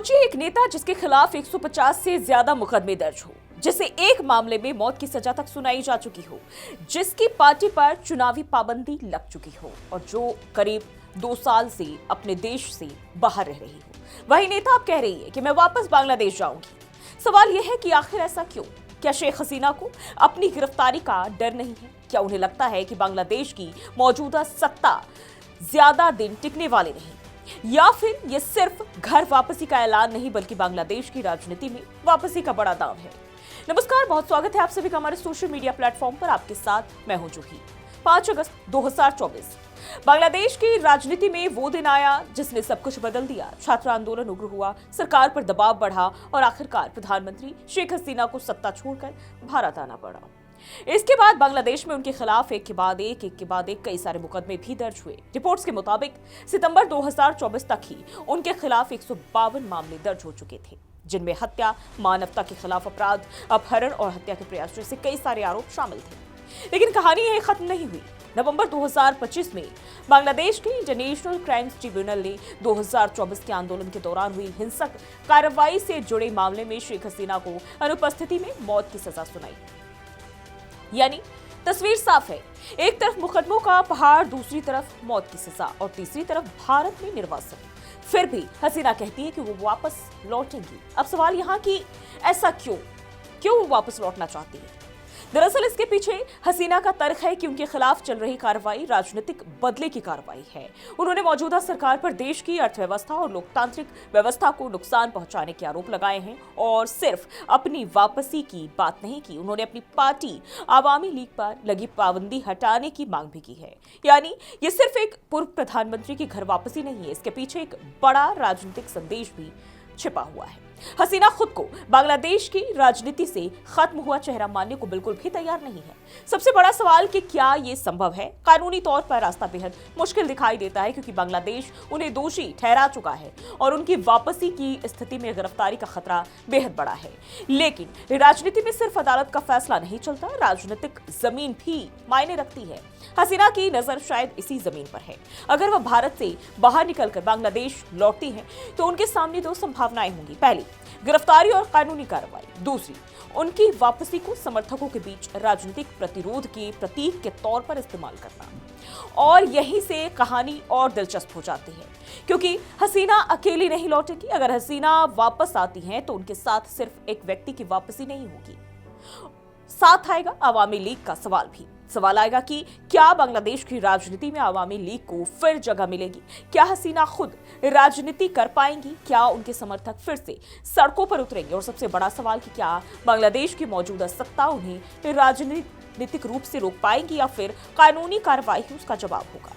सोचिए, एक नेता जिसके खिलाफ 150 से ज्यादा मुकदमे दर्ज हो, जिसे एक मामले में मौत की सजा तक सुनाई जा चुकी हो, जिसकी पार्टी पर चुनावी पाबंदी लग चुकी हो और जो करीब 2 साल से अपने देश से बाहर रह रही हो। वही नेता अब कह रही है कि मैं वापस बांग्लादेश जाऊंगी। सवाल यह है कि आखिर ऐसा क्यों? क्या शेख हसीना को अपनी गिरफ्तारी का डर नहीं है? क्या उन्हें लगता है कि बांग्लादेश की मौजूदा सत्ता ज्यादा दिन टिकने वाली नहीं, या फिर ये सिर्फ घर वापसी का ऐलान नहीं बल्कि बांग्लादेश की राजनीति में वापसी का बड़ा दांव है? नमस्कार, बहुत स्वागत है आप सभी का हमारे सोशल मीडिया प्लेटफॉर्म पर। आपके साथ मैं हूं जूही। 5 अगस्त 2024 बांग्लादेश की राजनीति में वो दिन आया जिसने सब कुछ बदल दिया। छात्र आंदोलन उग्र हुआ, सरकार पर दबाव बढ़ा और आखिरकार प्रधानमंत्री शेख हसीना को सत्ता छोड़कर भारत आना पड़ा। इसके बाद बांग्लादेश में उनके खिलाफ एक के बाद एक कई सारे मुकदमे भी दर्ज हुए। रिपोर्ट्स के मुताबिक सितंबर 2024 तक ही उनके खिलाफ 152 मामले दर्ज हो चुके थे, जिनमें हत्या, मानवता के खिलाफ अपराध, अपहरण और हत्या के प्रयास जैसे कई सारे आरोप शामिल थे। लेकिन कहानी यही खत्म नहीं हुई। नवंबर 2025 में बांग्लादेश के इंटरनेशनल क्राइम्स ट्रिब्यूनल ने 2024 के आंदोलन के दौरान हुई हिंसक कार्रवाई से जुड़े मामले में शेख हसीना को अनुपस्थिति में मौत की सजा सुनाई। यानी तस्वीर साफ है, एक तरफ मुकदमों का पहाड़, दूसरी तरफ मौत की सजा और तीसरी तरफ भारत में निर्वासन। फिर भी हसीना कहती है कि वो वापस लौटेंगी। अब सवाल यहाँ कि ऐसा क्यों वो वापस लौटना चाहती है? दरअसल इसके पीछे हसीना का तर्क है कि उनके खिलाफ चल रही कार्रवाई राजनीतिक बदले की कार्रवाई है। उन्होंने मौजूदा सरकार पर देश की अर्थव्यवस्था और लोकतांत्रिक व्यवस्था को नुकसान पहुंचाने के आरोप लगाए हैं और सिर्फ अपनी वापसी की बात नहीं की, उन्होंने अपनी पार्टी आवामी लीग पर लगी पाबंदी हटाने की मांग भी की है। यानी ये सिर्फ एक पूर्व प्रधानमंत्री की घर वापसी नहीं है, इसके पीछे एक बड़ा राजनीतिक संदेश भी छिपा हुआ है। हसीना खुद को बांग्लादेश की राजनीति से खत्म हुआ चेहरा मानने को बिल्कुल भी तैयार नहीं है। सबसे बड़ा सवाल कि क्या ये संभव है? कानूनी तौर पर रास्ता बेहद मुश्किल दिखाई देता है, क्योंकि बांग्लादेश उन्हें दोषी ठहरा चुका है और उनकी वापसी की स्थिति में गिरफ्तारी का खतरा बेहद बड़ा है। लेकिन राजनीति में सिर्फ अदालत का फैसला नहीं चलता, राजनीतिक जमीन भी मायने रखती है। हसीना की नजर शायद इसी जमीन पर है। अगर वह भारत से बाहर निकलकर बांग्लादेश लौटती हैं, तो उनके सामने 2 संभावनाएं होंगी। पहली, गिरफ्तारी और कानूनी कार्रवाई। दूसरी, उनकी वापसी को समर्थकों के बीच राजनीतिक प्रतिरोध के प्रतीक के तौर पर इस्तेमाल करना। और यहीं से कहानी और दिलचस्प हो जाती है, क्योंकि हसीना अकेली नहीं लौटेगी। अगर हसीना वापस आती हैं, तो उनके साथ सिर्फ एक व्यक्ति की वापसी नहीं होगी, साथ आएगा आवामी लीग का सवाल भी। सवाल आएगा कि क्या बांग्लादेश की राजनीति में आवामी लीग को फिर जगह मिलेगी? क्या हसीना खुद राजनीति कर पाएंगी? क्या उनके समर्थक फिर से सड़कों पर उतरेंगे? और सबसे बड़ा सवाल कि क्या बांग्लादेश की मौजूदा सत्ता उन्हें राजनीतिक रूप से रोक पाएंगी या फिर कानूनी कार्रवाई ही उसका जवाब होगा?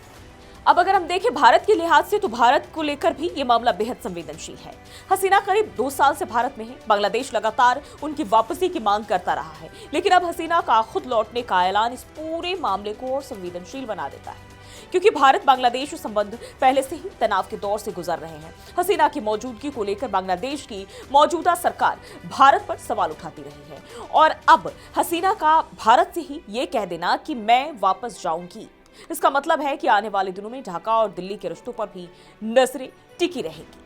अब अगर हम देखें भारत के लिहाज से, तो भारत को लेकर भी ये मामला बेहद संवेदनशील है। हसीना करीब 2 साल से भारत में है। बांग्लादेश लगातार उनकी वापसी की मांग करता रहा है, लेकिन अब हसीना का खुद लौटने का ऐलान इस पूरे मामले को और संवेदनशील बना देता है, क्योंकि भारत बांग्लादेश संबंध पहले से ही तनाव के दौर से गुजर रहे हैं। हसीना की मौजूदगी को लेकर बांग्लादेश की मौजूदा सरकार भारत पर सवाल उठाती रही है और अब हसीना का भारत से ही ये कह देना कि मैं वापस जाऊंगी, इसका मतलब है कि आने वाले दिनों में ढाका और दिल्ली के रिश्तों पर भी नजरें टिकी रहेगी।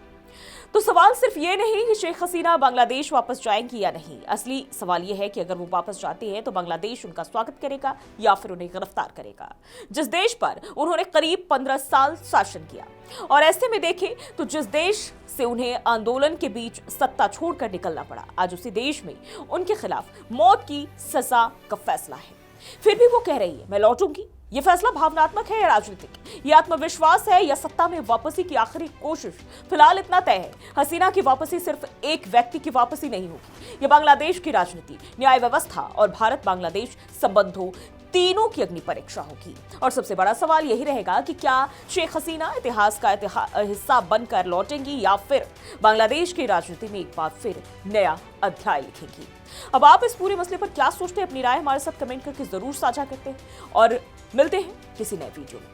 तो सवाल सिर्फ ये नहीं कि शेख हसीना बांग्लादेश वापस जाएंगी या नहीं। असली सवाल ये है कि अगर वो वापस जाती है, तो बांग्लादेश उनका स्वागत करेगा या फिर उन्हें गिरफ्तार करेगा, जिस देश पर उन्होंने करीब 15 साल शासन किया। और ऐसे में देखें तो जिस देश से उन्हें आंदोलन के बीच सत्ता छोड़कर निकलना पड़ा, आज उसी देश में उनके खिलाफ मौत की सजा का फैसला है। फिर भी वो कह रही है मैं लौटूंगी। ये फैसला भावनात्मक है या राजनीतिक? ये आत्मविश्वास है या सत्ता में वापसी की आखिरी कोशिश? फिलहाल इतना तय है, हसीना की वापसी सिर्फ एक व्यक्ति की वापसी नहीं होगी। ये बांग्लादेश की राजनीति, न्याय व्यवस्था और भारत बांग्लादेश संबंधों तीनों की अग्नि परीक्षा होगी। और सबसे बड़ा सवाल यही रहेगा कि क्या शेख हसीना इतिहास का हिस्सा बनकर लौटेंगी या फिर बांग्लादेश की राजनीति में एक बार फिर नया अध्याय लिखेंगी। अब आप इस पूरे मसले पर क्या सोचते हैं? अपनी राय हमारे साथ कमेंट करके जरूर साझा करते हैं और मिलते हैं किसी नए वीडियो में।